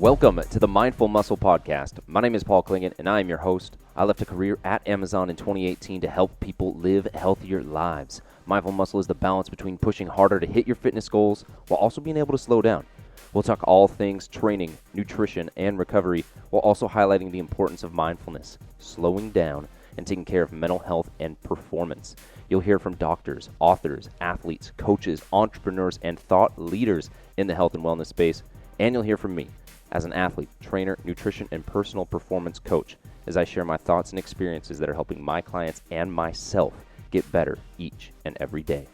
Welcome to the Mindful Muscle Podcast. My name is Paul Klingen, and I am your host. I left a career at Amazon in 2018 to help people live healthier lives. Mindful Muscle is the balance between pushing harder to hit your fitness goals while also being able to slow down. We'll talk all things training, nutrition, and recovery, while also highlighting the importance of mindfulness, slowing down, and taking care of mental health and performance. You'll hear from doctors, authors, athletes, coaches, entrepreneurs, and thought leaders in the health and wellness space. And you'll hear from me as an athlete, trainer, nutrition, and personal performance coach as I share my thoughts and experiences that are helping my clients and myself get better each and every day.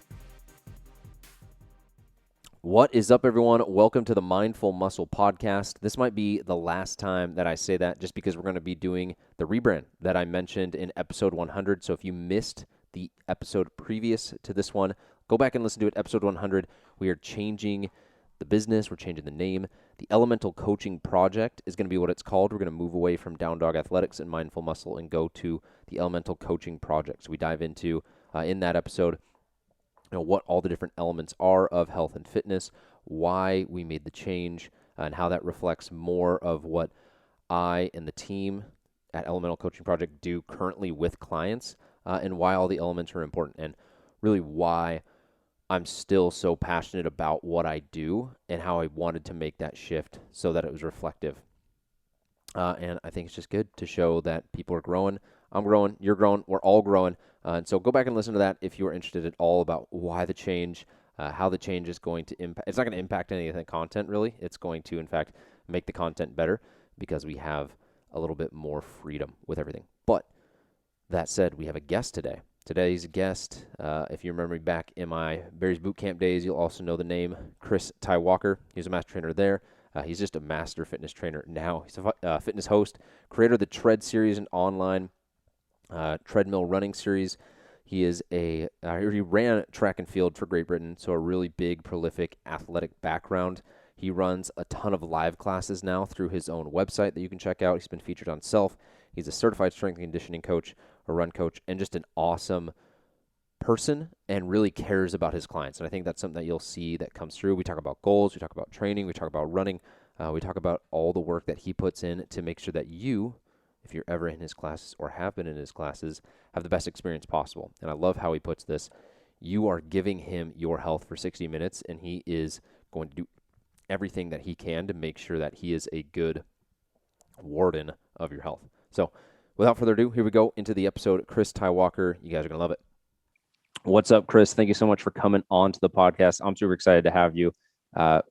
What is up, everyone? Welcome to the Mindful Muscle Podcast. This might be the last time that I say that, just because we're going to be doing the rebrand that I mentioned in episode 100. So if you missed the episode previous to this one, go back and listen to it, episode 100. We are changing the business. We're changing the name. The Elemental Coaching Project is going to be what it's called. We're going to move away from Down Dog Athletics and Mindful Muscle and go to the Elemental Coaching Project. So we dive into, in that episode, what all the different elements are of health and fitness, why we made the change, and how that reflects more of what I and the team at Elemental Coaching Project do currently with clients, and why all the elements are important, and really why I'm still so passionate about what I do and how I wanted to make that shift so that it was reflective. And I think it's just good to show that people are growing. I'm growing, you're growing, we're all growing. And so go back and listen to that if you are interested at all about why the change, how the change is going to impact. It's not going to impact any of the content, really. It's going to, in fact, make the content better because we have a little bit more freedom with everything. But that said, we have a guest today. Today's guest, if you remember me back in my Barry's Bootcamp days, you'll also know the name Chris Tye-Walker. He was a master trainer there. He's just a master fitness trainer now. He's a fitness host, creator of the Tread series and online treadmill running series. He ran track and field for Great Britain, so a really big, prolific athletic background. He runs a ton of live classes now through his own website that you can check out. He's been featured on Self. He's a certified strength and conditioning coach, a run coach, and just an awesome person and really cares about his clients. And I think that's something that you'll see that comes through. We talk about goals, we talk about training, we talk about running, we talk about all the work that he puts in to make sure that you, if you're ever in his classes or have been in his classes, have the best experience possible. And I love how he puts this. You are giving him your health for 60 minutes, and he is going to do everything that he can to make sure that he is a good warden of your health. So without further ado, here we go into the episode. Chris Tye-Walker, you guys are going to love it. What's up, Chris? Thank you so much for coming on to the podcast. I'm super excited to have you.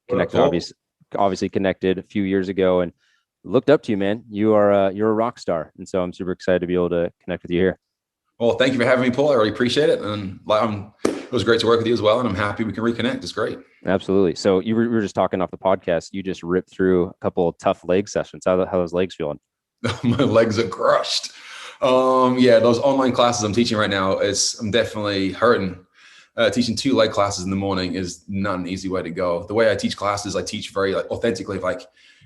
Connected, obviously connected a few years ago, and looked up to you, man. You're a rock star, and so I'm super excited to be able to connect with you here. Well, thank you for having me, Paul. I really appreciate it, and it was great to work with you as well. And I'm happy we can reconnect. It's great. Absolutely. So we were just talking off the podcast. You just ripped through a couple of tough leg sessions. How those legs feeling? My legs are crushed. Those online classes I'm teaching right now, I'm definitely hurting. Teaching 2 leg classes in the morning is not an easy way to go. The way I teach classes, I teach very authentically.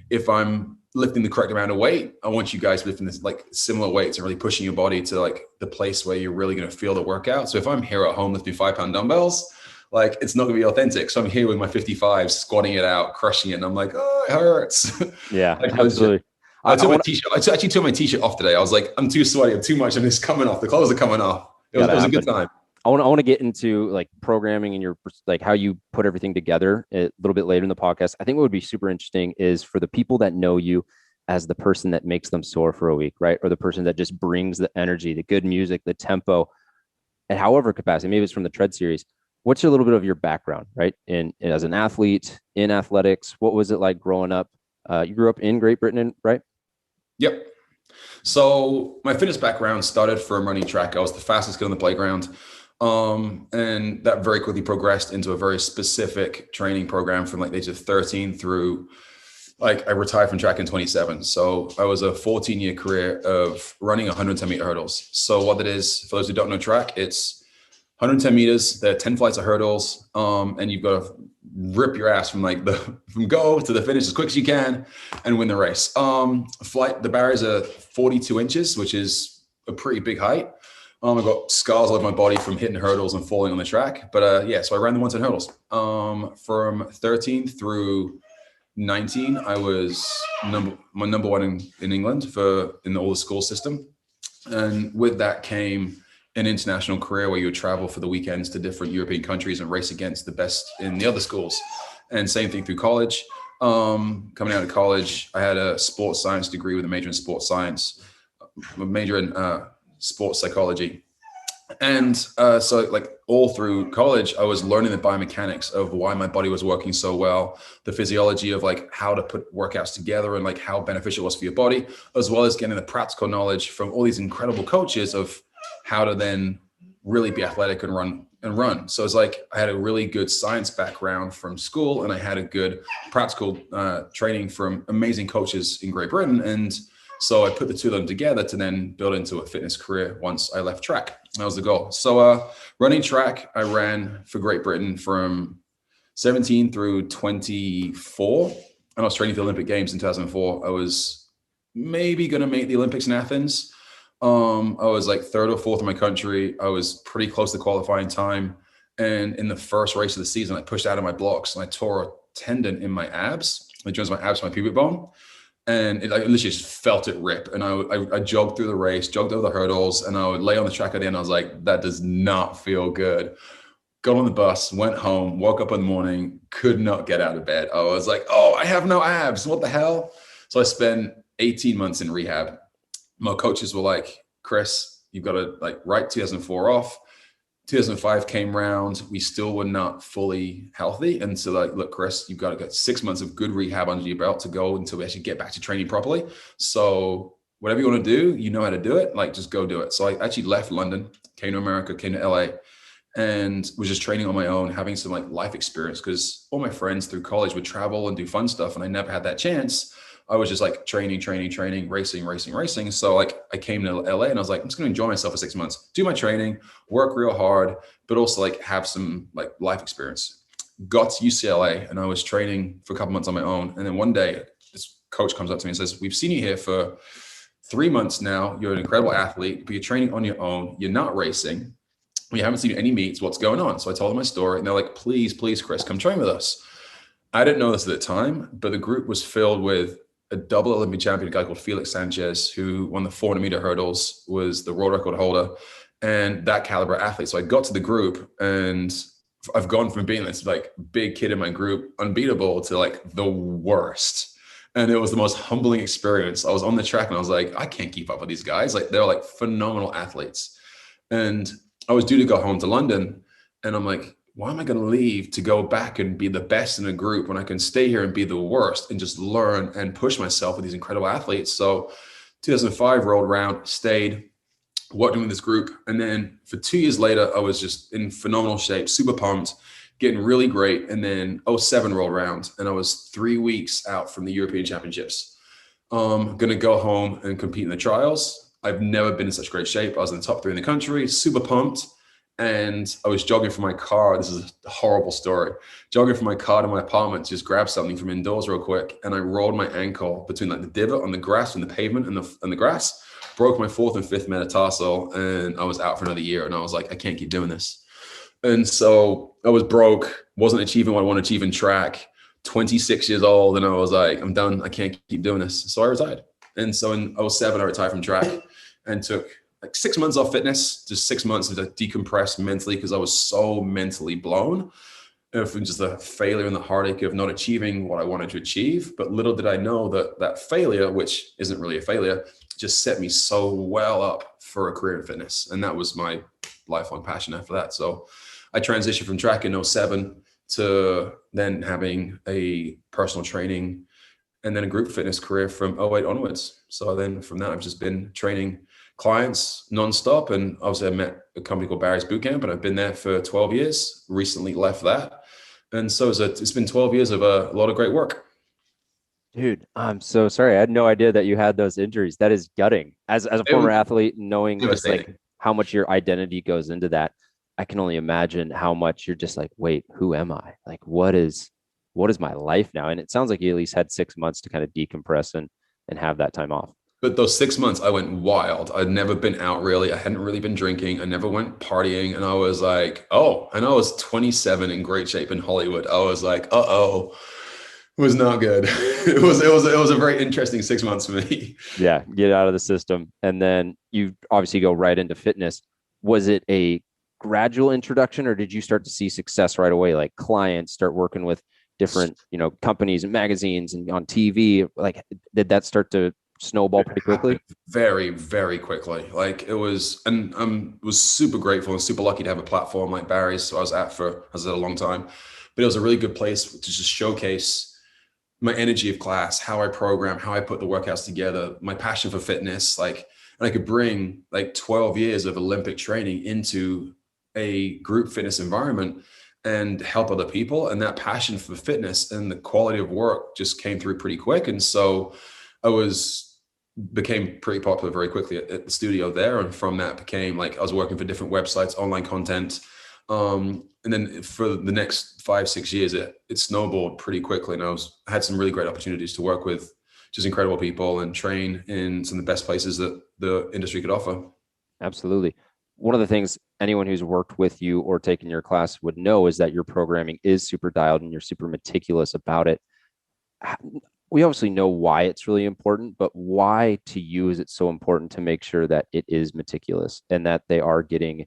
If I'm lifting the correct amount of weight, I want you guys lifting this similar weights and really pushing your body to the place where you're really going to feel the workout. So if I'm here at home lifting 5-pound dumbbells, it's not going to be authentic. So I'm here with my 55, squatting it out, crushing it. And I'm like, oh, it hurts. Yeah, absolutely. I took my t-shirt off today. I was like, I'm too sweaty. I'm too much. And it's coming off. The clothes are coming off. It was a good time. I want to get into programming and your how you put everything together a little bit later in the podcast. I think what would be super interesting is for the people that know you as the person that makes them soar for a week, right? Or the person that just brings the energy, the good music, the tempo, at however capacity. Maybe it's from the Tread series. What's a little bit of your background, right? In as an athlete in athletics, what was it like growing up? You grew up in Great Britain, right? Yep. So my fitness background started from running track. I was the fastest kid on the playground. And that very quickly progressed into a very specific training program from the age of 13 through I retired from track in 27. So I was a 14-year career of running 110 meter hurdles. So what that is, for those who don't know track, it's 110 meters, there are 10 flights of hurdles. And you've got to rip your ass from from go to the finish as quick as you can and win the race. The barriers are 42 inches, which is a pretty big height. I've got scars all over my body from hitting hurdles and falling on the track. But so I ran the 110 hurdles from 13 through 19, I was number one in England in all the school system. And with that came an international career where you would travel for the weekends to different European countries and race against the best in the other schools. And same thing through college. Coming out of college, I had a sports science degree with a major in sports science, a major in sports psychology. And so like all through college, I was learning the biomechanics of why my body was working so well, the physiology of like how to put workouts together and like how beneficial it was for your body, as well as getting the practical knowledge from all these incredible coaches of how to then really be athletic and run. So it's like I had a really good science background from school, and I had a good practical training from amazing coaches in Great Britain. And so I put the two of them together to then build into a fitness career once I left track. That was the goal. So running track, I ran for Great Britain from 17 through 24. And I was training for the Olympic Games in 2004. I was maybe going to make the Olympics in Athens. I was like third or fourth in my country. I was pretty close to qualifying time. And in the first race of the season, I pushed out of my blocks and I tore a tendon in my abs. It joins my abs to my pubic bone. And I literally just felt it rip. And I jogged through the race, jogged over the hurdles, and I would lay on the track at the end. I was like, that does not feel good. Got on the bus, went home, woke up in the morning, could not get out of bed. I was like, oh, I have no abs. What the hell? So I spent 18 months in rehab. My coaches were like, Chris, you've got to like write 2004 off. 2005 came round, we still were not fully healthy. And so like, look, Chris, you've got to get 6 months of good rehab under your belt to go until we actually get back to training properly. So whatever you want to do, you know how to do it, like just go do it. So I actually left London, came to America, came to LA, and was just training on my own, having some like life experience, because all my friends through college would travel and do fun stuff. And I never had that chance. I was just like training, racing. So like I came to LA and I was like, I'm just going to enjoy myself for 6 months, do my training, work real hard, but also like have some like life experience. Got to UCLA and I was training for a couple months on my own. And then one day this coach comes up to me and says, we've seen you here for 3 months now. You're an incredible athlete, but you're training on your own. You're not racing. We haven't seen any meets. What's going on? So I told them my story and they're like, please, Chris, come train with us. I didn't know this at the time, but the group was filled with a double Olympic champion, a guy called Felix Sanchez, who won the 400-meter hurdles, was the world record holder, and that caliber athlete. So I got to the group, and I've gone from being this like big kid in my group, unbeatable, to like the worst. And it was the most humbling experience. I was on the track, and I was like, I can't keep up with these guys. Like they're like phenomenal athletes. And I was due to go home to London, and I'm like, why am I going to leave to go back and be the best in a group when I can stay here and be the worst and just learn and push myself with these incredible athletes? So 2005 rolled around, stayed, working with this group. And then for 2 years later, I was just in phenomenal shape, super pumped, getting really great. And then 07 rolled around and I was 3 weeks out from the European Championships. Going to go home and compete in the trials. I've never been in such great shape. I was in the top 3 in the country, super pumped. And I was jogging from my car. This is a horrible story. Jogging from my car to my apartment to just grab something from indoors real quick. And I rolled my ankle between like the divot on the grass and the pavement and the grass, broke my 4th and 5th metatarsal, and I was out for another year. And I was like, I can't keep doing this. And so I was broke, wasn't achieving what I want to achieve in track, 26 years old. And I was like, I'm done. I can't keep doing this. So I retired. And so in 07, I retired from track and took like 6 months off fitness, just 6 months to decompress mentally, because I was so mentally blown from just the failure and the heartache of not achieving what I wanted to achieve. But little did I know that that failure, which isn't really a failure, just set me so well up for a career in fitness. And that was my lifelong passion after that. So I transitioned from track in 07 to then having a personal training and then a group fitness career from 08 onwards. So then from that, I've just been training clients nonstop. And obviously I met a company called Barry's Bootcamp, and I've been there for 12 years, recently left that. And so it's been 12 years of a lot of great work. Dude, I'm so sorry. I had no idea that you had those injuries. That is gutting. As a former athlete, knowing just like how much your identity goes into that, I can only imagine how much you're just like, wait, who am I? Like, what is my life now? And it sounds like you at least had 6 months to kind of decompress and have that time off. But those 6 months, I went wild. I'd never been out really. I hadn't really been drinking. I never went partying. And I was like, oh, and I was 27 in great shape in Hollywood. I was like, uh-oh, Was not good. It was a very interesting 6 months for me. Yeah, get out of the system. And then you obviously go right into fitness. Was it a gradual introduction or did you start to see success right away? Like clients start working with different, companies and magazines and on TV? Like, did that start to snowball It pretty quickly? happened very, very quickly. Like it was, and was super grateful and super lucky to have a platform like Barry's. So I was at a long time, but it was a really good place to just showcase my energy of class, how I program, how I put the workouts together, my passion for fitness, like, and I could bring like 12 years of Olympic training into a group fitness environment and help other people. And that passion for fitness and the quality of work just came through pretty quick. And so I became pretty popular very quickly at the studio there. And from that became like, I was working for different websites, online content. And then for the next 5-6 years, it snowballed pretty quickly. And I had some really great opportunities to work with just incredible people and train in some of the best places that the industry could offer. Absolutely. One of the things anyone who's worked with you or taken your class would know is that your programming is super dialed and you're super meticulous about it. We obviously know why it's really important, but why to you is it so important to make sure that it is meticulous and that they are getting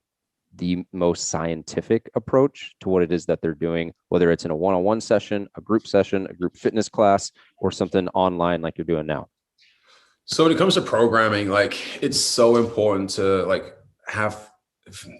the most scientific approach to what it is that they're doing, whether it's in a one-on-one session, a group fitness class, or something online like you're doing now? So when it comes to programming, like it's so important to like have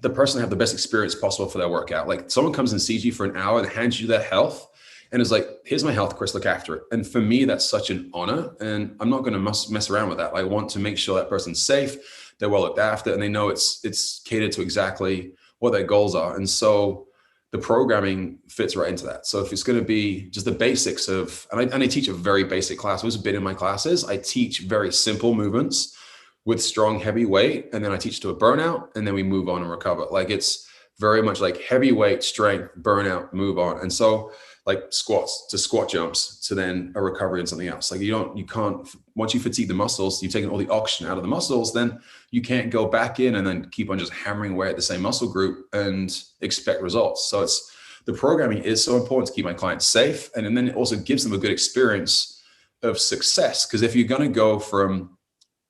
the person have the best experience possible for their workout. Like someone comes and sees you for an hour and hands you their health and is like, here's my health, Chris, look after it. And for me, that's such an honor. And I'm not going to mess around with that. Like, I want to make sure that person's safe, they're well looked after, and they know it's catered to exactly what their goals are. And so the programming fits right into that. So if it's going to be just the basics of, and I teach a very basic class, who's been in my classes, I teach very simple movements with strong, heavy weight. And then I teach to a burnout and then we move on and recover. Like it's very much like heavy weight, strength, burnout, move on. And so like squats to squat jumps to then a recovery and something else. Like you can't, once you fatigue the muscles, you've taken all the oxygen out of the muscles, then you can't go back in and then keep on just hammering away at the same muscle group and expect results. So the programming is so important to keep my clients safe. And then it also gives them a good experience of success. Because if you're going to go from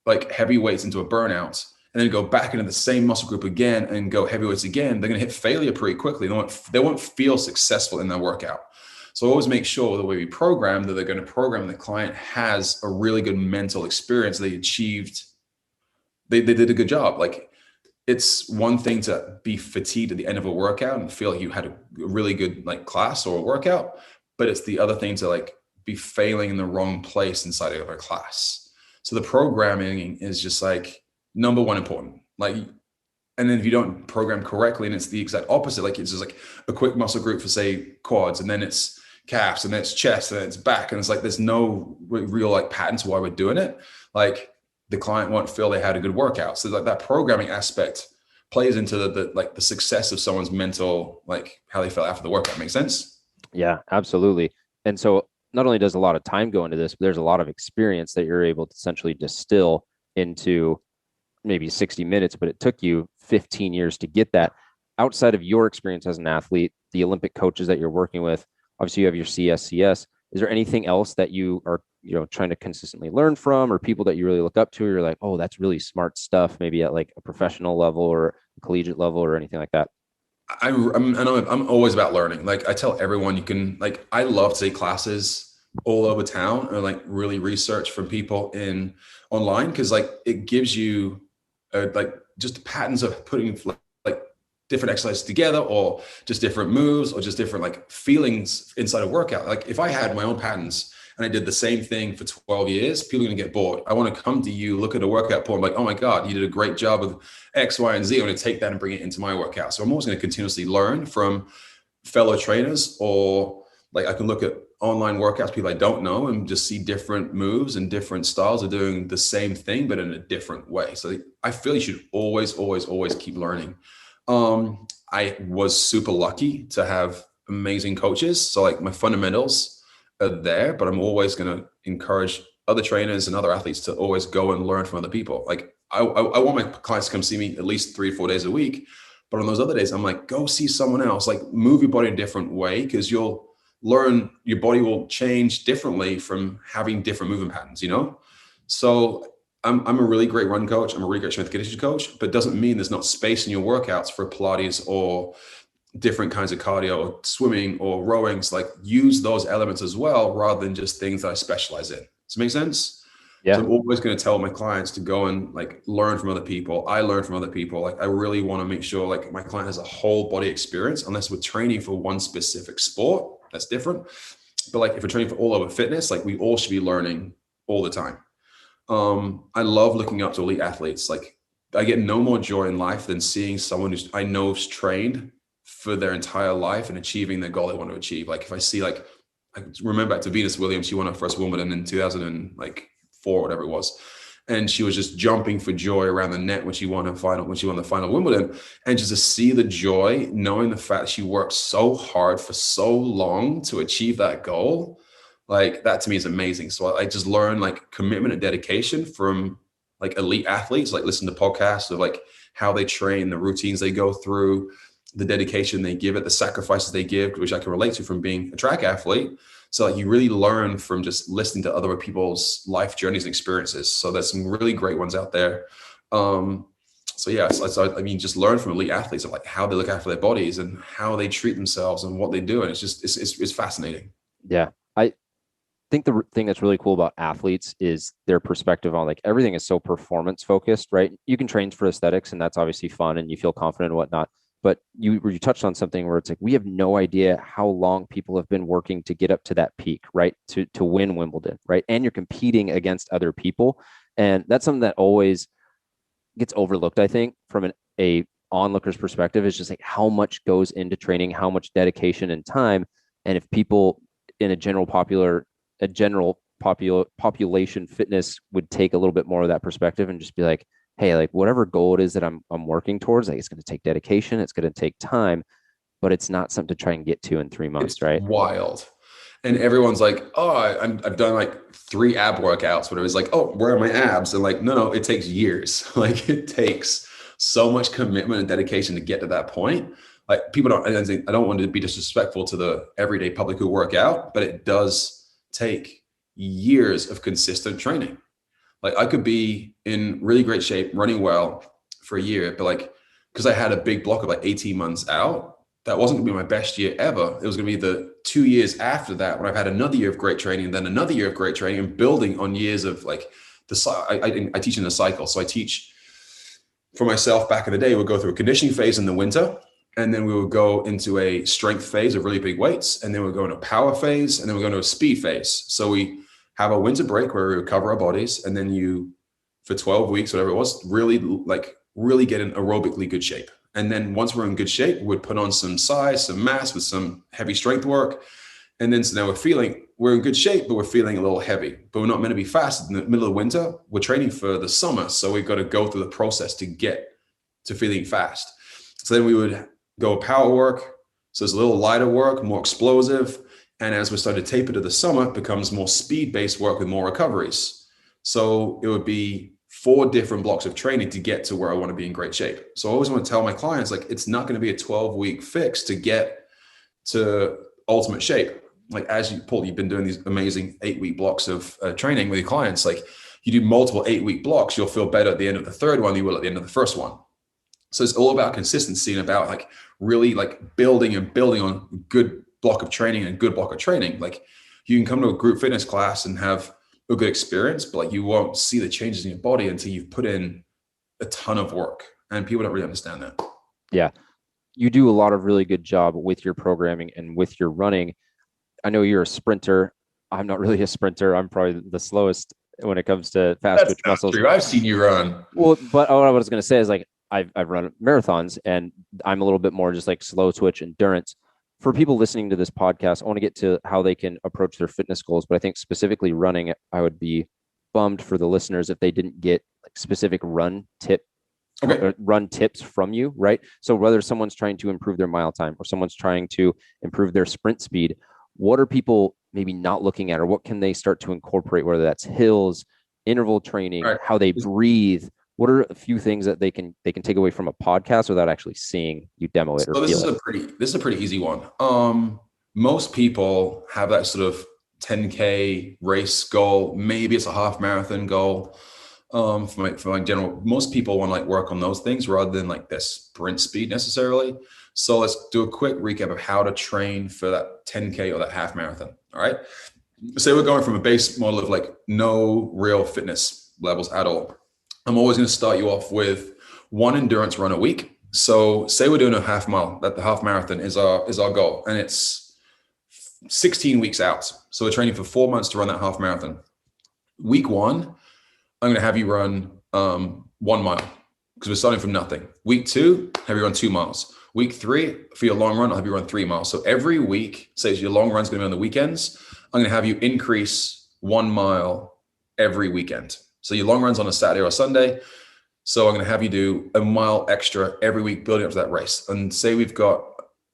like heavy weights into a burnout and then go back into the same muscle group again and go heavyweights again, they're going to hit failure pretty quickly. They won't feel successful in their workout. So always make sure the way we program that they're going to program the client has a really good mental experience. They did a good job. Like it's one thing to be fatigued at the end of a workout and feel like you had a really good like class or a workout, but it's the other thing to like be failing in the wrong place inside of a class. So the programming is just like number one important. Like, and then if you don't program correctly and it's the exact opposite, like it's just like a quick muscle group for say quads, and then it's calves, and then it's chest, and then it's back, and it's like there's no real like pattern to why we're doing it. Like the client won't feel they had a good workout. So like that programming aspect plays into the success of someone's mental, like how they felt after the workout. Makes sense? Yeah, absolutely. And so not only does a lot of time go into this, but there's a lot of experience that you're able to essentially distill into maybe 60 minutes, but it took you 15 years to get that. Outside of your experience as an athlete, the Olympic coaches that you're working with, obviously you have your CSCS. Is there anything else that you are, trying to consistently learn from, or people that you really look up to? You're like, oh, that's really smart stuff, maybe at like a professional level or a collegiate level or anything like that? I'm always about learning. Like I tell everyone, you can like, I love to take classes all over town or like really research from people in online. Cause like it gives you like just patterns of putting like different exercises together or just different moves or just different like feelings inside a workout. Like if I had my own patterns and I did the same thing for 12 years, people are going to get bored. I want to come to you, look at a workout plan, like, oh my God, you did a great job with X, Y, and Z. I'm going to take that and bring it into my workout. So I'm always going to continuously learn from fellow trainers, or like I can look at online workouts, people I don't know, and just see different moves and different styles of doing the same thing, but in a different way. So I feel you should always, always, always keep learning. I was super lucky to have amazing coaches. So like my fundamentals are there, but I'm always going to encourage other trainers and other athletes to always go and learn from other people. Like I want my clients to come see me at least 3 or 4 days a week. But on those other days, I'm like, go see someone else, like move your body in a different way, because you'll learn, your body will change differently from having different movement patterns, you know? So I'm a really great run coach. I'm a really great strength conditioning coach, but it doesn't mean there's not space in your workouts for Pilates or different kinds of cardio or swimming or rowing. So like use those elements as well, rather than just things that I specialize in. Does it make sense? Yeah. So I'm always going to tell my clients to go and like learn from other people. I learn from other people. Like I really want to make sure like my client has a whole body experience, unless we're training for one specific sport. That's different. But like if we're training for all over fitness, like we all should be learning all the time. I love looking up to elite athletes. Like I get no more joy in life than seeing someone who's I know is trained for their entire life and achieving the goal they want to achieve. Like if I see like, I remember back to Venus Williams, she won her first Wimbledon in 2004, whatever it was. And she was just jumping for joy around the net when she won the final Wimbledon. And just to see the joy, knowing the fact she worked so hard for so long to achieve that goal, like that to me is amazing. So I just learn like commitment and dedication from like elite athletes, like listen to podcasts of like how they train, the routines they go through, the dedication they give it, the sacrifices they give, which I can relate to from being a track athlete. So like you really learn from just listening to other people's life journeys and experiences. So there's some really great ones out there. So yeah, so I mean, just learn from elite athletes of like how they look after their bodies and how they treat themselves and what they do. And it's just, it's fascinating. Yeah. I think the thing that's really cool about athletes is their perspective on like everything is so performance focused, right? You can train for aesthetics and that's obviously fun and you feel confident and whatnot. But you touched on something where it's like we have no idea how long people have been working to get up to that peak, right? To win Wimbledon, right? And you're competing against other people. And that's something that always gets overlooked, I think, from a onlooker's perspective, is just like how much goes into training, how much dedication and time. And if people in a general population fitness would take a little bit more of that perspective and just be like, hey, like whatever goal it is that I'm working towards, like it's going to take dedication, it's going to take time, but it's not something to try and get to in 3 months, It's right? wild. And everyone's like, oh, I've done like 3 ab workouts, whatever. It's like, oh, where are my abs? And like, no, it takes years. Like it takes so much commitment and dedication to get to that point. Like people don't, I don't want to be disrespectful to the everyday public who work out, but it does take years of consistent training. Like I could be in really great shape, running well for a year, but like, because I had a big block of like 18 months out, that wasn't gonna be my best year ever. It was gonna be the 2 years after that when I've had another year of great training, and then another year of great training, and building on years of like I teach in a cycle. So I teach for myself back in the day, we'll go through a conditioning phase in the winter, and then we would go into a strength phase of really big weights, and then we'll go into a power phase, and then we'll go into a speed phase. So we have a winter break where we recover our bodies, and then you, for 12 weeks, whatever it was, really get in aerobically good shape. And then once we're in good shape, we'd put on some size, some mass with some heavy strength work. And then so now we're in good shape, but we're feeling a little heavy, but we're not meant to be fast in the middle of winter. We're training for the summer. So we've got to go through the process to get to feeling fast. So then we would go power work. So it's a little lighter work, more explosive. And as we start to taper to the summer, it becomes more speed-based work with more recoveries. So it would be 4 different blocks of training to get to where I want to be in great shape. So I always want to tell my clients, like, it's not going to be a 12-week fix to get to ultimate shape. Like as you, Paul, you've been doing these amazing 8-week blocks of training with your clients. Like you do multiple 8-week blocks, you'll feel better at the end of the third one than you will at the end of the first one. So it's all about consistency and about like really like building on a good block of training and a good block of training. Like you can come to a group fitness class and have a good experience, but like you won't see the changes in your body until you've put in a ton of work, and people don't really understand that. Yeah. You do a lot of really good job with your programming and with your running. I know you're a sprinter. I'm not really a sprinter. I'm probably the slowest when it comes to fast twitch muscles. True. I've seen you run. Well, but what I was going to say is like I've run marathons and I'm a little bit more just like slow twitch endurance. For people listening to this podcast, I want to get to how they can approach their fitness goals, but I think specifically running, I would be bummed for the listeners if they didn't get like specific run tips from you, right? So whether someone's trying to improve their mile time or someone's trying to improve their sprint speed, what are people maybe not looking at, or what can they start to incorporate, whether that's hills, interval training, right, how they breathe? What are a few things that they can take away from a podcast without actually seeing you demo it or feel it? This is a pretty easy one. most people have that sort of 10K race goal. Maybe it's a half marathon goal. For my general, most people want to like work on those things rather than like their sprint speed necessarily. So let's do a quick recap of how to train for that 10K or that half marathon. All right. Say we're going from a base model of like no real fitness levels at all. I'm always going to start you off with one endurance run a week. So say we're doing a half mile, that the half marathon is our goal, and it's 16 weeks out. So we're training for 4 months to run that half marathon. Week one, I'm going to have you run 1 mile because we're starting from nothing. Week two, have you run 2 miles. Week three, for your long run, I'll have you run 3 miles. So every week, say your long run's going to be on the weekends, I'm going to have you increase 1 mile every weekend. So your long run's on a Saturday or a Sunday. So I'm going to have you do 1 mile extra every week building up to that race. And say we've got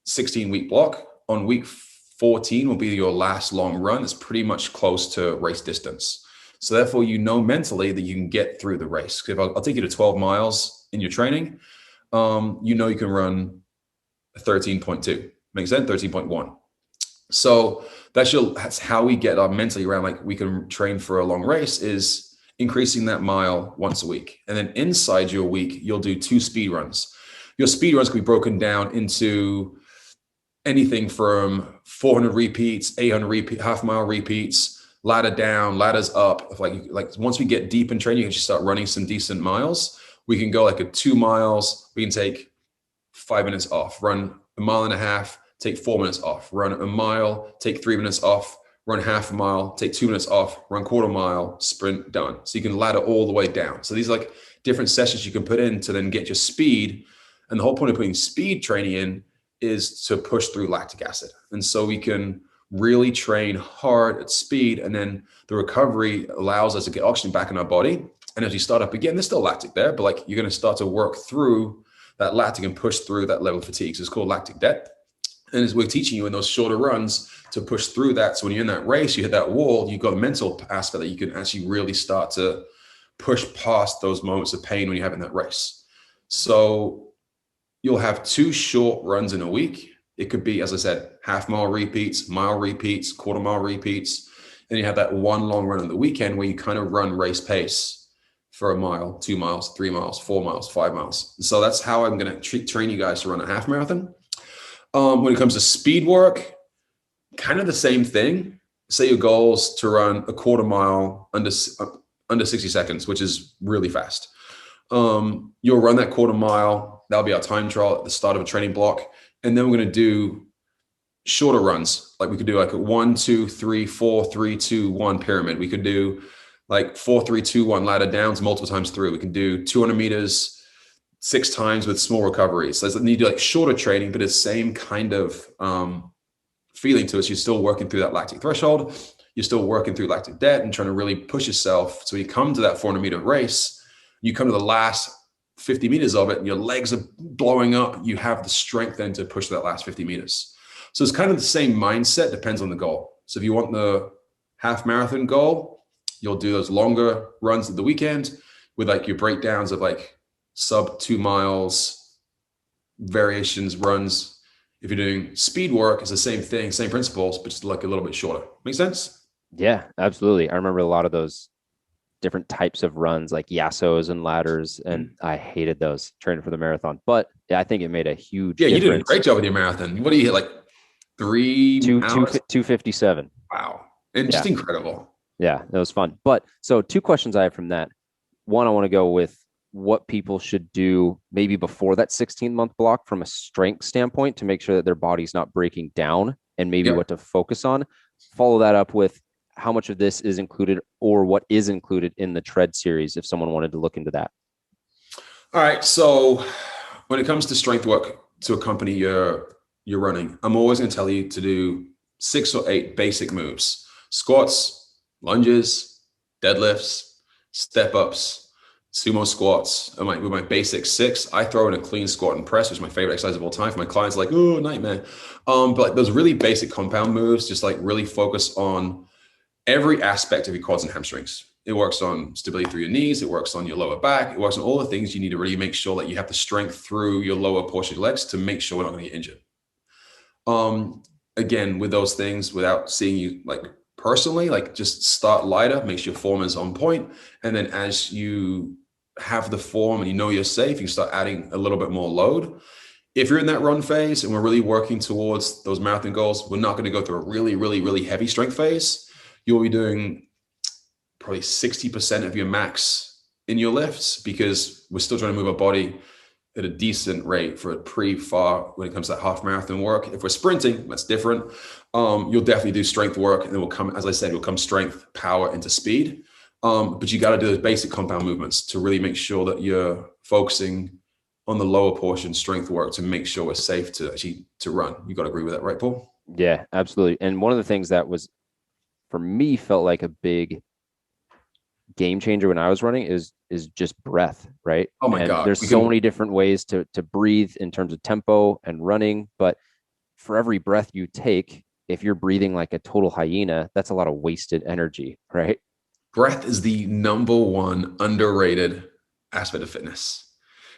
16-week block. On week 14 will be your last long run. It's pretty much close to race distance. So therefore, you know mentally that you can get through the race. If I'll take you to 12 miles in your training, you know you can run 13.2. Makes sense? 13.1. So that's how we get our mentally around, like we can train for a long race is increasing that mile once a week. And then inside your week, you'll do 2 speed runs. Your speed runs can be broken down into anything from 400 repeats, 800 repeats, half mile repeats, ladder down, ladders up. Like once we get deep in training, you can just start running some decent miles. We can go like a 2 miles. We can take 5 minutes off, run 1.5 miles, take 4 minutes off, run 1 mile, take 3 minutes off, run half a mile, take 2 minutes off, run 1/4 mile, sprint, done. So you can ladder all the way down. So these are like different sessions you can put in to then get your speed. And the whole point of putting speed training in is to push through lactic acid. And so we can really train hard at speed, and then the recovery allows us to get oxygen back in our body. And as you start up again, there's still lactic there, but like you're going to start to work through that lactic and push through that level of fatigue. So it's called lactic debt. And as we're teaching you in those shorter runs to push through that. So when you're in that race, you hit that wall, you've got a mental aspect that you can actually really start to push past those moments of pain when you're having that race. So you'll have 2 short runs in a week. It could be, as I said, half mile repeats, mile repeats, 1/4 mile repeats. And you have that 1 long run on the weekend where you kind of run race pace for 1 mile, 2 miles, 3 miles, 4 miles, 5 miles. So that's how I'm going to train you guys to run a half marathon. When it comes to speed work, kind of the same thing. Say your goal is to run a 1/4 mile under 60 seconds, which is really fast. You'll run that 1/4 mile. That'll be our time trial at the start of a training block. And then we're going to do shorter runs. Like we could do like a 1, 2, 3, 4, 3, 2, 1 pyramid. We could do like 4, 3, 2, 1 ladder downs multiple times through. We can do 200 meters 6 times with small recoveries. So you do like shorter training, but it's the same kind of feeling to us. You're still working through that lactic threshold. You're still working through lactic debt and trying to really push yourself. So you come to that 400-meter race, you come to the last 50 meters of it, and your legs are blowing up. You have the strength then to push that last 50 meters. So it's kind of the same mindset, depends on the goal. So if you want the half marathon goal, you'll do those longer runs at the weekend with like your breakdowns of like sub 2 miles, variations, runs. If you're doing speed work, it's the same thing, same principles, but just like a little bit shorter. Make sense? Yeah, absolutely. I remember a lot of those different types of runs like Yassos and ladders, and I hated those training for the marathon. But yeah, I think it made a huge difference. You did a great job with your marathon. What do you hit, like 3 hours? 2:57. Wow. And just incredible. Yeah, that was fun. But so 2 questions I have from that. One, I want to go with what people should do maybe before that 16-month block from a strength standpoint to make sure that their body's not breaking down, and maybe what to focus on. Follow that up with how much of this is included or what is included in the tread series if someone wanted to look into that. All right. So when it comes to strength work to accompany your running, I'm always going to tell you to do 6 or 8 basic moves: squats, lunges, deadlifts, step ups, sumo squats. With my basic 6, I throw in a clean squat and press, which is my favorite exercise of all time. For my clients, like, oh, nightmare. But like those really basic compound moves, just like really focus on every aspect of your quads and hamstrings. It works on stability through your knees. It works on your lower back. It works on all the things you need to really make sure that you have the strength through your lower portion of your legs to make sure we're not going to get injured. again, with those things, without seeing you like personally, like just start lighter, make sure your form is on point. And then as you have the form and you know you're safe, you start adding a little bit more load. If you're in that run phase and we're really working towards those marathon goals, we're not going to go through a really, really, really heavy strength phase. You'll be doing probably 60% of your max in your lifts, because we're still trying to move our body at a decent rate for a pretty far when it comes to that half marathon work. If we're sprinting, that's different. You'll definitely do strength work, and then we'll come, as I said, will come strength, power into speed. But you got to do those basic compound movements to really make sure that you're focusing on the lower portion strength work to make sure we're safe to actually to run. You got to agree with that, right, Paul? Yeah, absolutely. And one of the things that was for me felt like a big game changer when I was running is just breath, right? Oh my And God. there's so many different ways to breathe in terms of tempo and running, but for every breath you take, if you're breathing like a total hyena, that's a lot of wasted energy, right? Breath is the number one underrated aspect of fitness.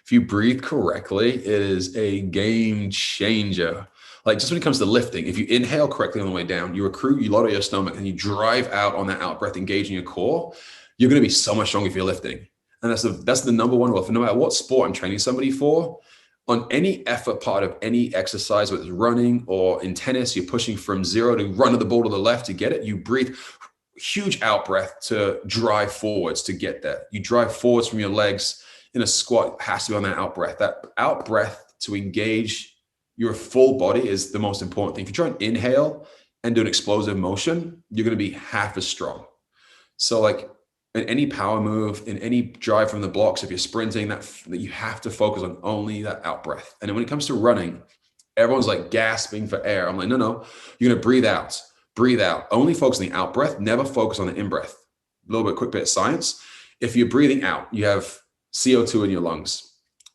If you breathe correctly, it is a game changer. Like just when it comes to lifting, if you inhale correctly on the way down, you recruit, you lower your stomach, and you drive out on that out breath, engaging your core, you're going to be so much stronger if you're lifting. And that's the number one rule. For no matter what sport I'm training somebody for, on any effort part of any exercise, whether it's running or in tennis, you're pushing from zero to run to the ball to the left to get it. You breathe huge out breath to drive forwards to get there. You drive forwards from your legs in a squat, has to be on that out breath. That out breath to engage your full body is the most important thing. If you try and inhale and do an explosive motion, you're going to be half as strong. So like in any power move, in any drive from the blocks, if you're sprinting, that you have to focus on only that out breath. And then when it comes to running, everyone's like gasping for air. I'm like, no, you're going to breathe out. Breathe out. Only focus on the out breath. Never focus on the in breath. A little bit quick bit of science. If you're breathing out, you have CO2 in your lungs.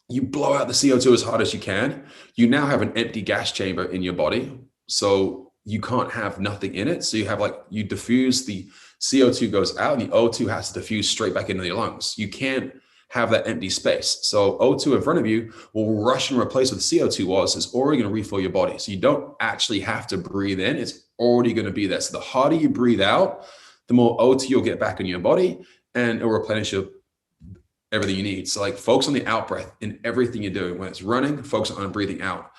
You blow out the CO2 as hard as you can. You now have an empty gas chamber in your body. So you can't have nothing in it. So you have you diffuse, the CO2 goes out and the O2 has to diffuse straight back into your lungs. You can't have that empty space. So O2 in front of you will rush and replace what the CO2 was. It's already going to refill your body. So you don't actually have to breathe in. It's already going to be there. So the harder you breathe out, the more O2 you'll get back in your body, and it'll replenish everything you need. So focus on the out breath in everything you're doing. When it's running, focus on breathing out.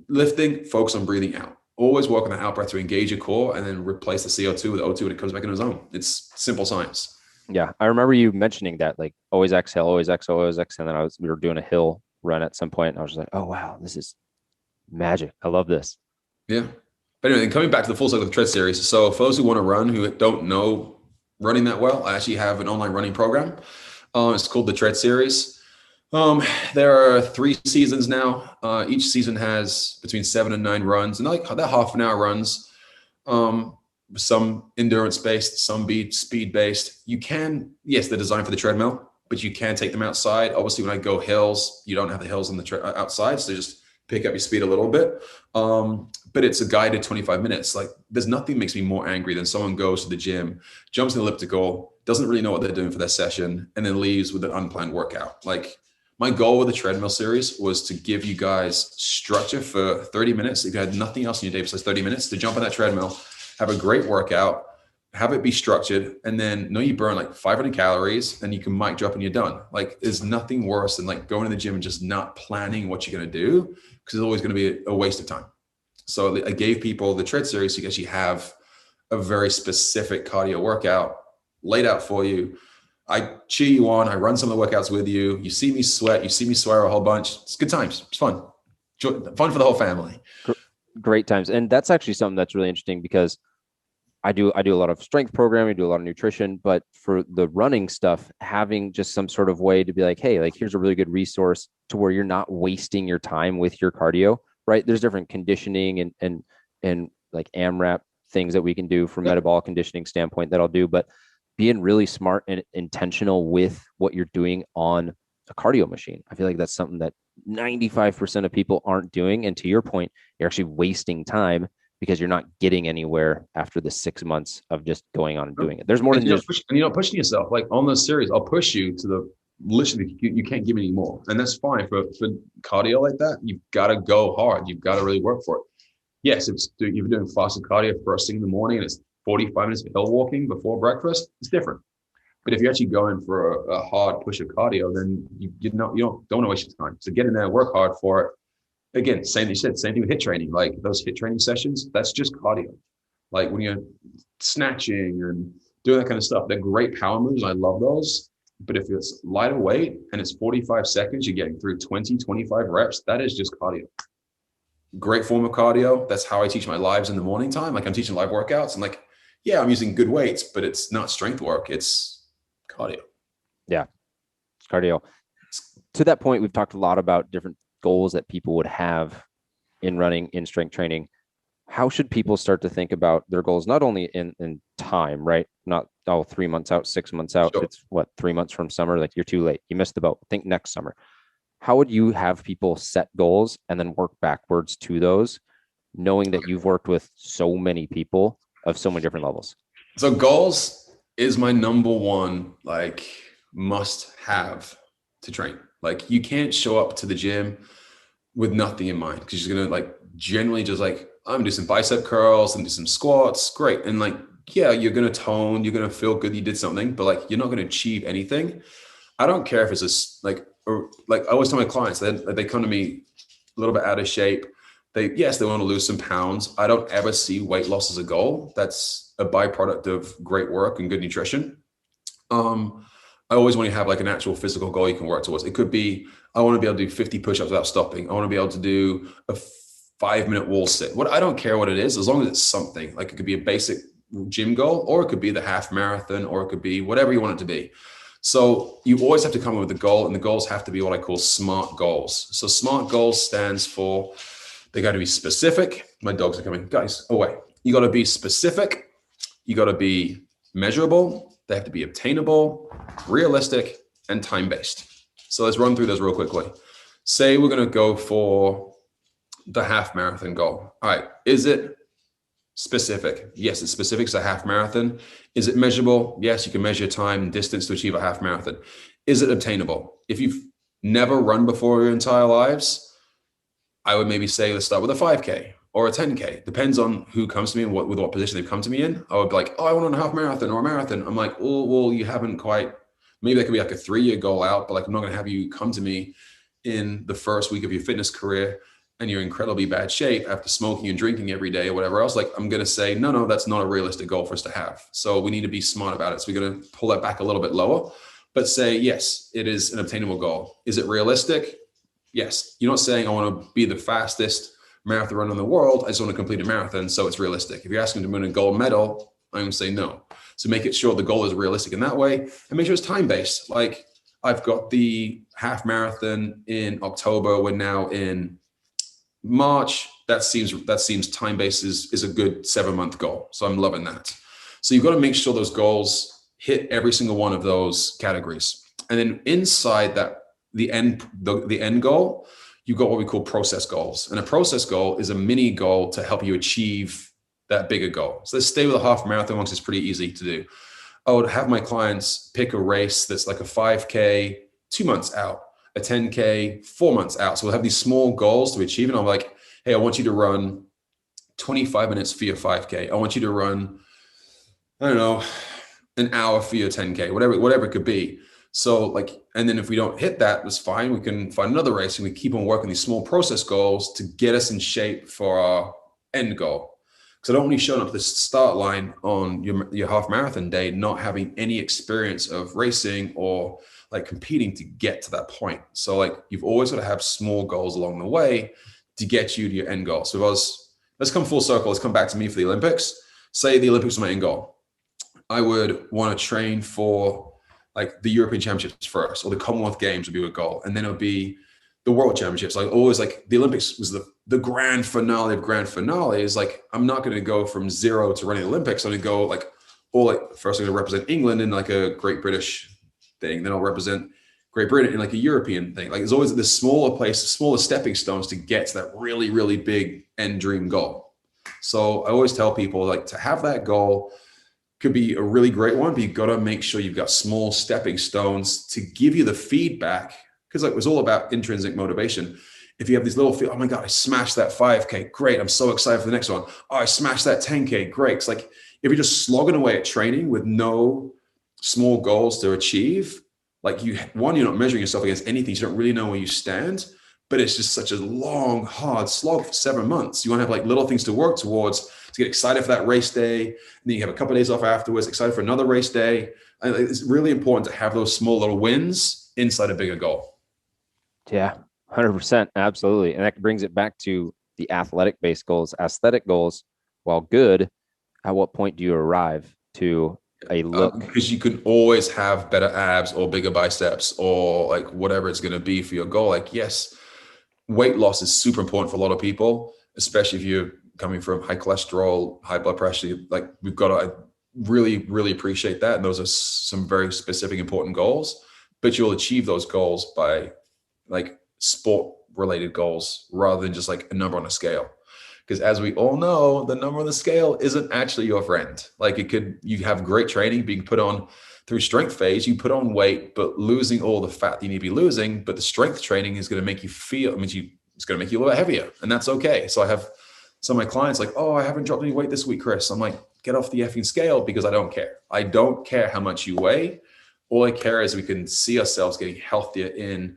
Lifting, focus on breathing out. Always work on the out breath to engage your core, and then replace the CO2 with O2 when it comes back in the zone. It's simple science. Yeah, I remember you mentioning that, always exhale, always exhale, always exhale. And then we were doing a hill run at some point, and I was just like, oh wow, this is magic. I love this. Yeah. But anyway, coming back to the full cycle of the tread series. So for those who want to run, who don't know running that well, I actually have an online running program. It's called the Tread Series. There are 3 seasons now. Each season has between 7 and 9 runs, and they're half an hour runs. Some endurance based, some speed based. Yes, they're designed for the treadmill, but you can take them outside. Obviously, when I go hills, you don't have the hills on the outside, so just pick up your speed a little bit. But it's a guided 25 minutes. There's nothing makes me more angry than someone goes to the gym, jumps in the elliptical, doesn't really know what they're doing for their session, and then leaves with an unplanned workout. My goal with the treadmill series was to give you guys structure for 30 minutes. If you had nothing else in your day besides 30 minutes, to jump on that treadmill, have a great workout, have it be structured, and then know you burn 500 calories, and you can mic drop and you're done. There's nothing worse than going to the gym and just not planning what you're going to do, because it's always going to be a waste of time. So I gave people the tread series so you actually have a very specific cardio workout laid out for you. I cheer you on. I run some of the workouts with you. You see me sweat. You see me swear a whole bunch. It's good times. It's fun. Fun for the whole family. Great times. And that's actually something that's really interesting, because I do a lot of strength programming, do a lot of nutrition, but for the running stuff, having just some sort of way to be hey, here's a really good resource to where you're not wasting your time with your cardio, right? There's different conditioning and AMRAP things that we can do from metabolic conditioning standpoint that I'll do, but being really smart and intentional with what you're doing on a cardio machine. I feel like that's something that 95% of people aren't doing. And to your point, you're actually wasting time because you're not getting anywhere after the 6 months of just going on and doing it. There's more than just... And you're not pushing yourself. On this series, I'll push you to the literally, you can't give me any more. And that's fine for cardio like that. You've got to go hard. You've got to really work for it. Yes, if you're doing fasted cardio first thing in the morning and it's 45 minutes of hill walking before breakfast, it's different. But if you actually go in for a hard push of cardio, then you don't want to waste your time. So get in there, work hard for it. Again, same thing you said, same thing with hit training. Like those hit training sessions, that's just cardio. Like when you're snatching and doing that kind of stuff, they're great power moves. I love those. But if it's lighter weight and it's 45 seconds, you're getting through 20, 25 reps, that is just cardio. Great form of cardio. That's how I teach my lives in the morning time. Like I'm teaching live workouts and like, yeah, I'm using good weights, but it's not strength work. It's cardio. Yeah, it's cardio. To that point, we've talked a lot about different goals that people would have in running, in strength training. How should people start to think about their goals, not only in time, right? Not 3 months out, 6 months out. Sure. It's what, 3 months from summer? Like you're too late. You missed the boat. Think next summer. How would you have people set goals and then work backwards to those, knowing that you've worked with so many people of so many different levels? So goals is my number one, like must have to train. Like you can't show up to the gym with nothing in mind because you're going to like generally just like, I'm gonna do some bicep curls and do some squats. Great. And like, yeah, you're going to tone, you're going to feel good you did something, but like, you're not going to achieve anything. I don't care if it's just like, or like I always tell my clients that they come to me a little bit out of shape. They want to lose some pounds. I don't ever see weight loss as a goal. That's a byproduct of great work and good nutrition. I always want to have like an actual physical goal you can work towards. It could be, I want to be able to do 50 push-ups without stopping. I want to be able to do a 5-minute wall sit. I don't care what it is, as long as it's something. Like it could be a basic gym goal, or it could be the half marathon, or it could be whatever you want it to be. So you always have to come up with a goal, and the goals have to be what I call SMART goals. So SMART goals stands for, they got to be specific. My dogs are coming, guys, away. You got to be specific. You got to be measurable. They have to be obtainable, realistic, and time-based. So let's run through those real quickly. Say we're going to go for the half marathon goal. All right. Is it specific? Yes, it's specific. It's a half marathon. Is it measurable? Yes, you can measure time and distance to achieve a half marathon. Is it obtainable? If you've never run before your entire lives, I would maybe say let's start with a 5K or a 10K. Depends on who comes to me and with what position they've come to me in. I would be like, oh, I want a half marathon or a marathon. I'm like, oh, well, you haven't quite, maybe that could be like a 3-year goal out, but like, I'm not going to have you come to me in the first week of your fitness career and you're in incredibly bad shape after smoking and drinking every day or whatever else. Like, I'm going to say, no, that's not a realistic goal for us to have. So we need to be smart about it. So we're going to pull that back a little bit lower, but say, yes, it is an obtainable goal. Is it realistic? Yes. You're not saying I want to be the fastest marathon runner in the world. I just want to complete a marathon. So it's realistic. If you're asking to win a gold medal, I'm going to say no. So make it sure the goal is realistic in that way, and make sure it's time-based. Like I've got the half marathon in October. We're now in March. That seems time-based is a good 7-month goal. So I'm loving that. So you've got to make sure those goals hit every single one of those categories. And then inside that, the end goal, you've got what we call process goals. And a process goal is a mini goal to help you achieve that bigger goal. So let's stay with a half marathon once. It's pretty easy to do. I would have my clients pick a race that's like a 5K 2 months out, a 10K 4 months out. So we'll have these small goals to achieve. And I'm like, hey, I want you to run 25 minutes for your 5K. I want you to run, I don't know, an hour for your 10K, whatever it could be. So like, and then if we don't hit that, that's fine. We can find another race and we keep on working these small process goals to get us in shape for our end goal. Because I don't want you showing up at the start line on your half marathon day, not having any experience of racing or like competing to get to that point. So like, you've always got to have small goals along the way to get you to your end goal. So let's come full circle. Let's come back to me for the Olympics. Say the Olympics is my end goal. I would want to train for like the European Championships first, or the Commonwealth Games would be a goal. And then it would be the World Championships. Like always, like the Olympics was the grand finale of grand finales. Like I'm not going to go from zero to running the Olympics. I'm going to go like, first I'm going to represent England in like a Great British thing. Then I'll represent Great Britain in like a European thing. Like there's always this smaller stepping stones to get to that really, really big end dream goal. So I always tell people like to have that goal could be a really great one, but you've got to make sure you've got small stepping stones to give you the feedback. Because like it was all about intrinsic motivation. if you have these little feel, oh my God, I smashed that 5K. Great. I'm so excited for the next one. Oh, I smashed that 10K. Great. It's like if you're just slogging away at training with no small goals to achieve, like you're not measuring yourself against anything. You don't really know where you stand, but it's just such a long, hard slog for 7 months. You want to have like little things to work towards to get excited for that race day. And then you have a couple of days off afterwards, excited for another race day. And it's really important to have those small little wins inside a bigger goal. Yeah, 100%. Absolutely. And that brings it back to the athletic based goals, aesthetic goals. While good, at what point do you arrive to a look? Because you can always have better abs or bigger biceps or like whatever it's going to be for your goal. Like, yes, weight loss is super important for a lot of people, especially if you're coming from high cholesterol, high blood pressure. Like we've got to really, really appreciate that. And those are some very specific, important goals, but you'll achieve those goals by like sport related goals rather than just like a number on a scale. Because as we all know, the number on the scale isn't actually your friend. Like you have great training being put on through strength phase, you put on weight, but losing all the fat that you need to be losing. But the strength training is going to make you feel, it's going to make you a little bit heavier. And that's okay. So I have some of my clients like, oh, I haven't dropped any weight this week, Chris. I'm like, get off the effing scale because I don't care. I don't care how much you weigh. All I care is we can see ourselves getting healthier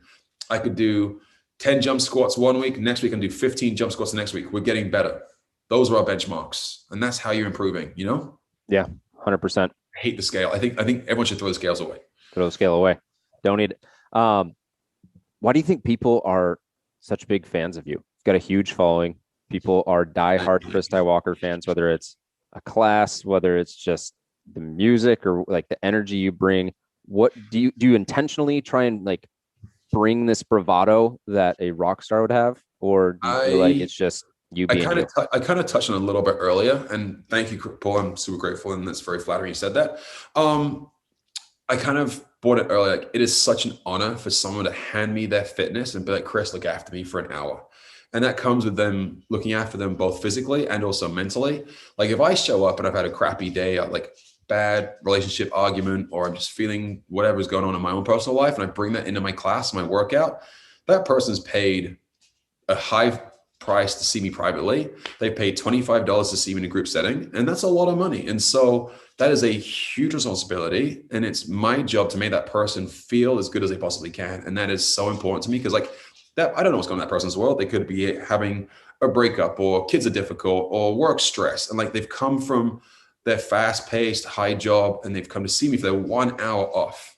I could do 10 jump squats one week. Next week, I can do 15 jump squats the next week. We're getting better. Those are our benchmarks. And that's how you're improving, you know? Yeah, 100%. I hate the scale. I think everyone should throw the scales away. Throw the scale away. Don't need it. Why do you think people are such big fans of you? You've got a huge following. People are diehard Chris Tye-Walker fans, whether it's a class, whether it's just the music or like the energy you bring. What do you intentionally try and like bring this bravado that a rock star would have, or do you feel like it's just you being you? I kind of touched on it a little bit earlier, and thank you, Paul. I'm super grateful, and that's very flattering you said that. I kind of brought it earlier. Like, it is such an honor for someone to hand me their fitness and be like, Chris, look after me for an hour. And that comes with them looking after them both physically and also mentally. Like if I show up and I've had a crappy day, like bad relationship argument, or I'm just feeling whatever's going on in my own personal life, and I bring that into my class, my workout, that person's paid a high price to see me privately. They paid $25 to see me in a group setting, and that's a lot of money. And so that is a huge responsibility, and it's my job to make that person feel as good as they possibly can. And that is so important to me because like that, I don't know what's going on in that person's world. They could be having a breakup, or kids are difficult, or work stress, and like they've come from their fast-paced high job and they've come to see me for their 1 hour off.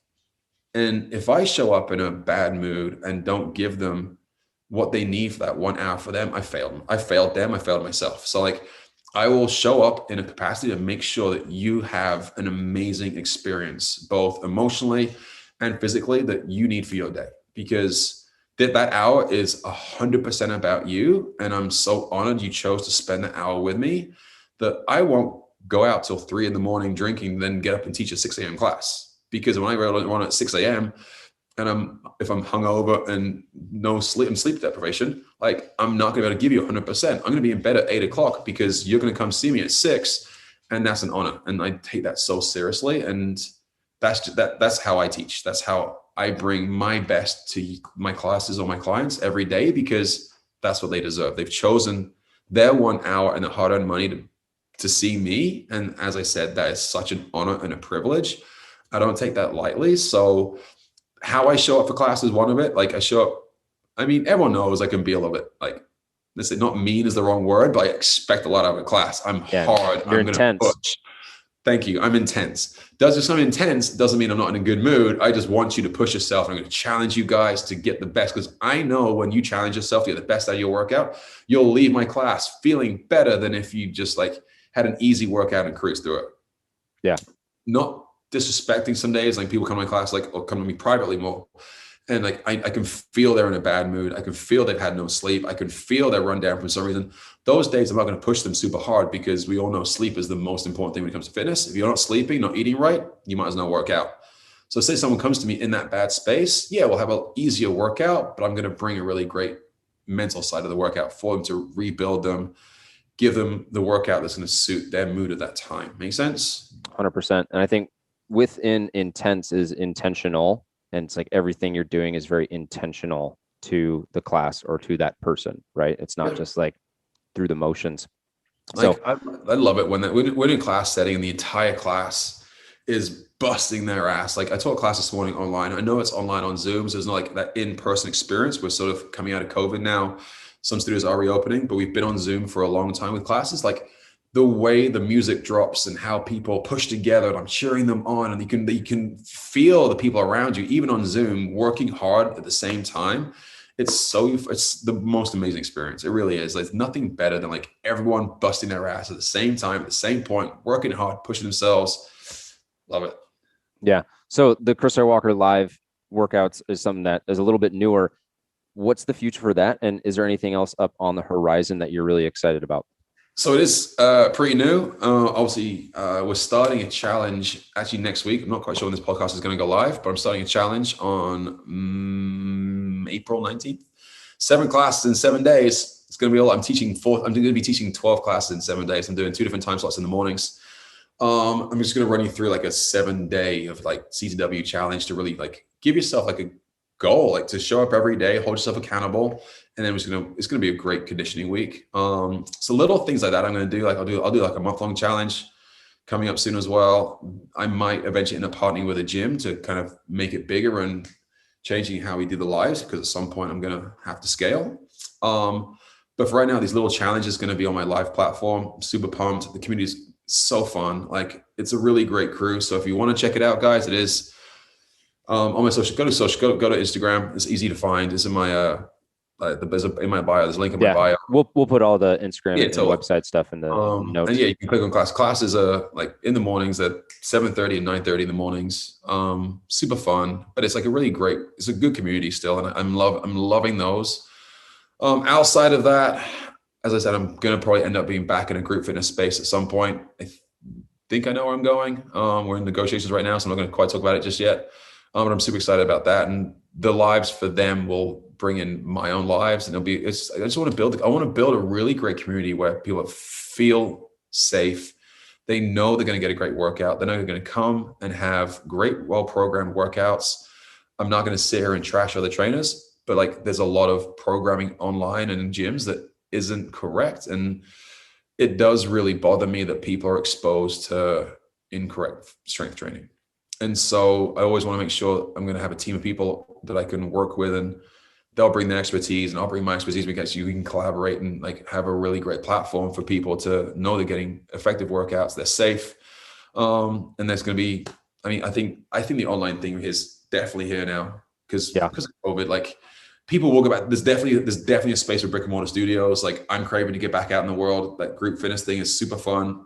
And if I show up in a bad mood and don't give them what they need for that 1 hour for them, I failed them. I failed them. I failed myself. So like I will show up in a capacity to make sure that you have an amazing experience, both emotionally and physically, that you need for your day, because that hour is 100% about you. And I'm so honored you chose to spend that hour with me, that I won't go out till 3 a.m. drinking, then get up and teach a 6 a.m. class. Because when I run at 6 a.m. and if I'm hungover and no sleep and sleep deprivation, like I'm not going to be able to give you 100%. I'm going to be in bed at 8 o'clock because you're going to come see me at 6, and that's an honor. And I take that so seriously. And that's how I teach. That's how I bring my best to my classes or my clients every day, because that's what they deserve. They've chosen their 1 hour and the hard-earned money to see me. And as I said, that is such an honor and a privilege. I don't take that lightly. So how I show up for class is one of it. Like I show up, I mean, everyone knows I can be a little bit like, let's say not mean is the wrong word, but I expect a lot out of a class. I'm hard. You're I'm intense. Gonna push. Thank you. I'm intense. Just I'm intense doesn't mean I'm not in a good mood. I just want you to push yourself. I'm going to challenge you guys to get the best, because I know when you challenge yourself to get the best out of your workout, you'll leave my class feeling better than if you just like had an easy workout and cruise through it. Yeah. Not disrespecting some days, like people come to my class, like, or come to me privately more. And like, I can feel they're in a bad mood. I can feel they've had no sleep. I can feel they're run down for some reason. Those days, I'm not going to push them super hard, because we all know sleep is the most important thing when it comes to fitness. If you're not sleeping, not eating right, you might as well work out. So say someone comes to me in that bad space, yeah, we'll have an easier workout, but I'm going to bring a really great mental side of the workout for them to rebuild them, give them the workout that's going to suit their mood at that time. Make sense? 100%. And I think within intense is intentional. And it's like everything you're doing is very intentional to the class or to that person, right? It's not Yeah. just like through the motions. So Like I love it when we're in class setting and the entire class is busting their ass. Like I taught a class this morning online. I know it's online on Zoom, so there's not like that in-person experience. We're sort of coming out of COVID now. Some studios are reopening, but we've been on Zoom for a long time with classes. Like the way the music drops and how people push together, and I'm cheering them on, and you can feel the people around you, even on Zoom, working hard at the same time. It's the most amazing experience. It really is. There's nothing better than like everyone busting their ass at the same time, at the same point, working hard, pushing themselves. Love it. yeah. So the Chris Tye-Walker live workouts is something that is a little bit newer. What's the future for that? And is there anything else up on the horizon that you're really excited about? So it is pretty new. Obviously, we're starting a challenge actually next week. I'm not quite sure when this podcast is going to go live, but I'm starting a challenge on April 19th. 7 classes in 7 days. It's going to be I'm going to be teaching 12 classes in 7 days. I'm doing 2 different time slots in the mornings. I'm just going to run you through like a 7-day of like CTW challenge to really like give yourself like a goal, like to show up every day, hold yourself accountable. And then it's going to be a great conditioning week. So little things like that I'm going to do. Like I'll do like a month-long challenge coming up soon as well. I might eventually end up partnering with a gym to kind of make it bigger and changing how we do the lives, because at some point I'm going to have to scale. But for right now, these little challenges going to be on my live platform. I'm super pumped. The community is so fun. Like it's a really great crew. So if you want to check it out, guys, it is on my social. Go to Instagram. It's easy to find. It's in my in my bio. There's a link in my bio. We'll put all the Instagram and totally. website stuff in the notes. And yeah, you can click on class. Classes are like in the mornings at 7:30 and 9:30 in the mornings. Super fun, but it's like it's a good community still, and I'm loving those. Outside of that, as I said, I'm gonna probably end up being back in a group fitness space at some point. I think I know where I'm going. We're in negotiations right now, so I'm not going to quite talk about it just yet. But I'm super excited about that, and the lives for them will bring in my own lives, and I just want to build a really great community where people feel safe. They know they're going to get a great workout. They know they're going to come and have great, well-programmed workouts. I'm not going to sit here and trash other trainers, but like there's a lot of programming online and in gyms that isn't correct. And it does really bother me that people are exposed to incorrect strength training. And so I always want to make sure I'm going to have a team of people that I can work with, and they'll bring their expertise and I'll bring my expertise, because we can collaborate and like have a really great platform for people to know they're getting effective workouts, they're safe. And there's going to be, I think the online thing is definitely here now because of COVID. Like people will go back. There's definitely a space for brick and mortar studios. Like I'm craving to get back out in the world. That group fitness thing is super fun.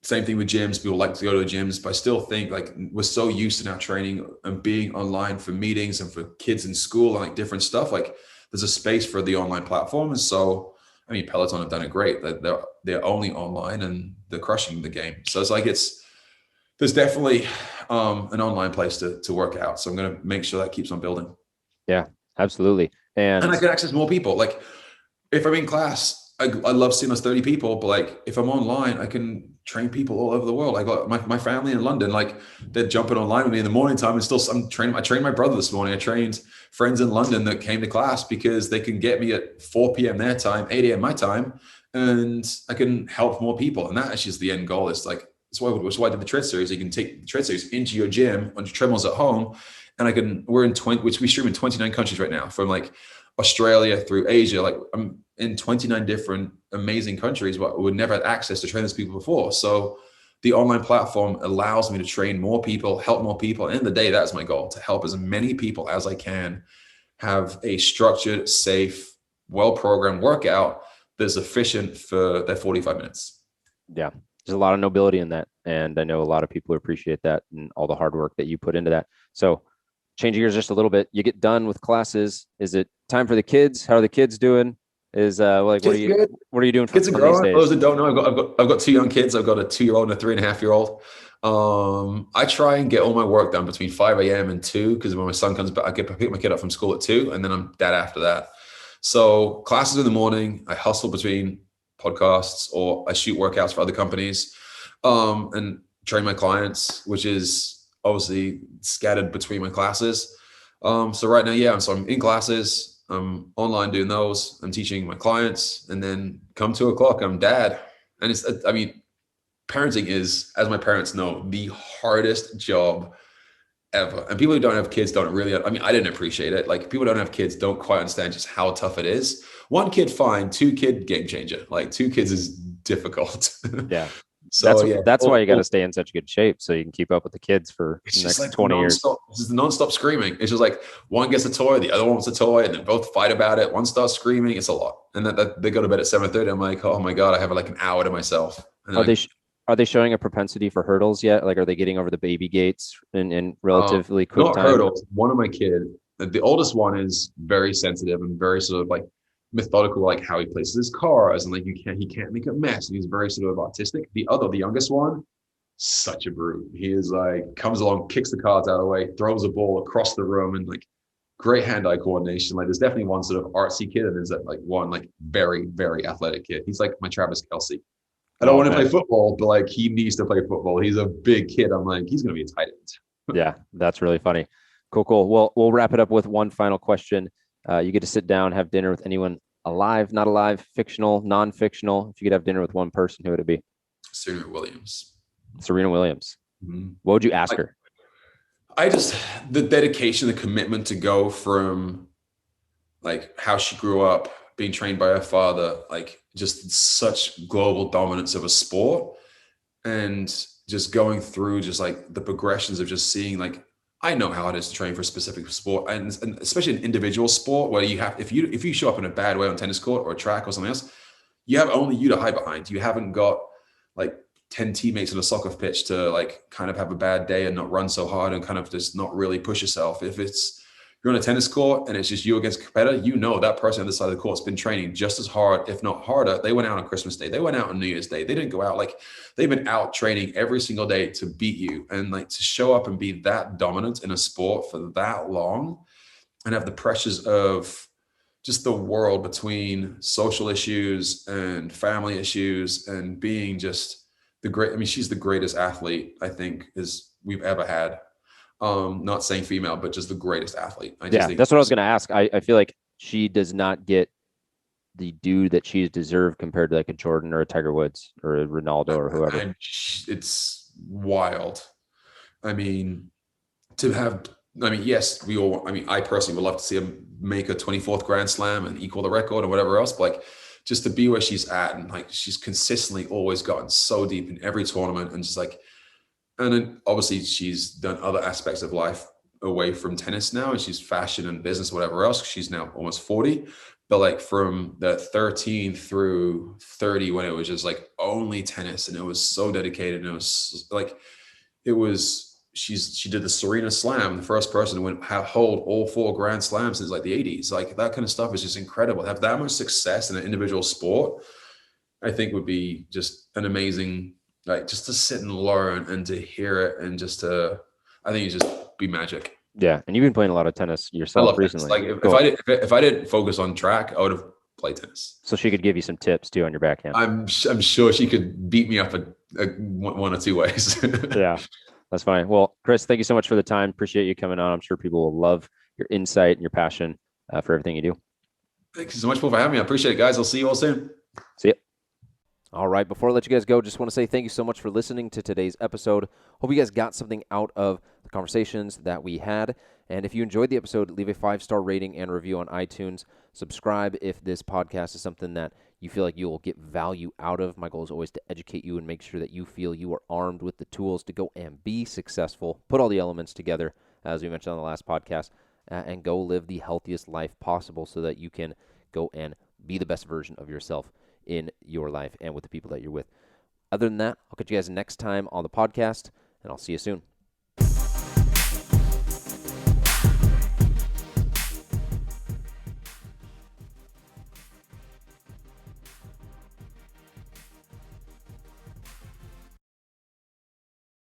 Same thing with gyms. People like to go to the gyms, but I still think like we're so used to now training and being online for meetings and for kids in school and like different stuff. Like there's a space for the online platform. And so, Peloton have done it great. They're only online and they're crushing the game. So it's like, there's definitely an online place to work out. So I'm going to make sure that keeps on building. Yeah, absolutely. And I can access more people. Like if I'm in class, I love seeing those 30 people, but like if I'm online, I can train people all over the world. I got my family in London, like they're jumping online with me in the morning time, and still I trained my brother this morning. I trained friends in London that came to class because they can get me at 4 p.m. their time, 8 a.m. my time, and I can help more people. And that actually is the end goal. It's like, that's why I did the tread series. You can take the tread series into your gym on your treadmills at home. And we're in which we stream in 29 countries right now, from like Australia through Asia. Like I'm in 29 different amazing countries, but would never had access to train those people before. So the online platform allows me to train more people, help more people. And in the day, that's my goal, to help as many people as I can have a structured, safe, well-programmed workout that's efficient for their 45 minutes. Yeah, there's a lot of nobility in that. And I know a lot of people appreciate that and all the hard work that you put into that. So changing gears just a little bit, you get done with classes. Is it time for the kids? How are the kids doing? What are you doing for kids are growing these days? For those that don't know, I've got 2 young kids. I've got a 2-year-old and a 3.5-year-old. I try and get all my work done between 5 a.m. and 2, because when my son comes back, I pick my kid up from school at 2, and then I'm dad after that. So classes in the morning, I hustle between podcasts, or I shoot workouts for other companies, and train my clients, which is obviously scattered between my classes. So right now, yeah, so I'm in classes, I'm online doing those, I'm teaching my clients, and then come 2 o'clock, I'm dad. And I mean, parenting is, as my parents know, the hardest job ever. And people who don't have kids don't really, I mean, I didn't appreciate it. Like people who don't have kids don't quite understand just how tough it is. One kid, fine. 2 kid, game changer. Like 2 kids is difficult. Yeah. So yeah, That's why you got to stay in such good shape so you can keep up with the kids for it's the just next like 20 years. nonstop screaming. It's just like one gets a toy, the other one wants a toy, and then both fight about it. One starts screaming. It's a lot. And that they go to bed at 7:30. I'm like, oh my God, I have like an hour to myself. And Are like, are they showing a propensity for hurdles yet? Like, are they getting over the baby gates in relatively quick not time? hurdles. One of my kids, the oldest one, is very sensitive and very sort of like methodical, like how he places his cars, and like he can't make a mess. And he's very sort of artistic. The youngest one, such a brute. He is like comes along, kicks the cards out of the way, throws a ball across the room, and like great hand-eye coordination. Like there's definitely one sort of artsy kid, and there's like one like very, very athletic kid. He's like my Travis Kelce. I don't Oh, want to okay. play football, but like he needs to play football. He's a big kid. I'm like, he's gonna be a tight end. Yeah, that's really funny. Cool. Well, we'll wrap it up with one final question. You get to sit down, have dinner with anyone alive, not alive, fictional, non-fictional. If you could have dinner with one person, who would it be? Serena Williams. Serena Williams. Mm-hmm. What would you ask her? I just the dedication, the commitment to go from like how she grew up, being trained by her father, like just such global dominance of a sport, and just going through just like the progressions of just seeing like I know how it is to train for a specific sport, and especially an individual sport where you have if you show up in a bad way on tennis court or a track or something else, you have only you to hide behind. You haven't got like 10 teammates on a soccer pitch to like kind of have a bad day and not run so hard and kind of just not really push yourself. If you're on a tennis court and it's just you against a competitor, you know that person on the side of the court's been training just as hard, if not harder. They went out on Christmas Day. They went out on New Year's Day. They didn't go out like they've been out training every single day to beat you. And like to show up and be that dominant in a sport for that long and have the pressures of just the world between social issues and family issues and being just she's the greatest athlete I think we've ever had. Not saying female, but just the greatest athlete. I just think That's what I was going to ask. I feel like she does not get the due that she's deserved compared to like a Jordan or a Tiger Woods or a Ronaldo or whoever. It's wild. I mean, yes, I personally would love to see him make a 24th Grand Slam and equal the record or whatever else. But like, just to be where she's at and like, she's consistently always gotten so deep in every tournament and just like, and then obviously she's done other aspects of life away from tennis now, and she's fashion and business, whatever else. She's now almost 40. But like from the 13 through 30, when it was just like only tennis and it was so dedicated and it was like, she did the Serena Slam, the first person to hold all 4 Grand Slams since like the 80s. Like that kind of stuff is just incredible. To have that much success in an individual sport, I think would be just an amazing, like just to sit and learn and to hear it and I think it just be magic. Yeah, and you've been playing a lot of tennis I yourself love recently. tennis. Like Cool. if I didn't focus on track, I would have played tennis. So she could give you some tips too on your backhand. I'm sure she could beat me up one or two ways. Yeah, that's fine. Well, Chris, thank you so much for the time. Appreciate you coming on. I'm sure people will love your insight and your passion for everything you do. Thank you so much for having me. I appreciate it, guys. I'll see you all soon. See ya. All right, before I let you guys go, just want to say thank you so much for listening to today's episode. Hope you guys got something out of the conversations that we had. And if you enjoyed the episode, leave a 5-star rating and review on iTunes. Subscribe if this podcast is something that you feel like you will get value out of. My goal is always to educate you and make sure that you feel you are armed with the tools to go and be successful. Put all the elements together, as we mentioned on the last podcast, and go live the healthiest life possible so that you can go and be the best version of yourself in your life and with the people that you're with. Other than that, I'll catch you guys next time on the podcast, and I'll see you soon.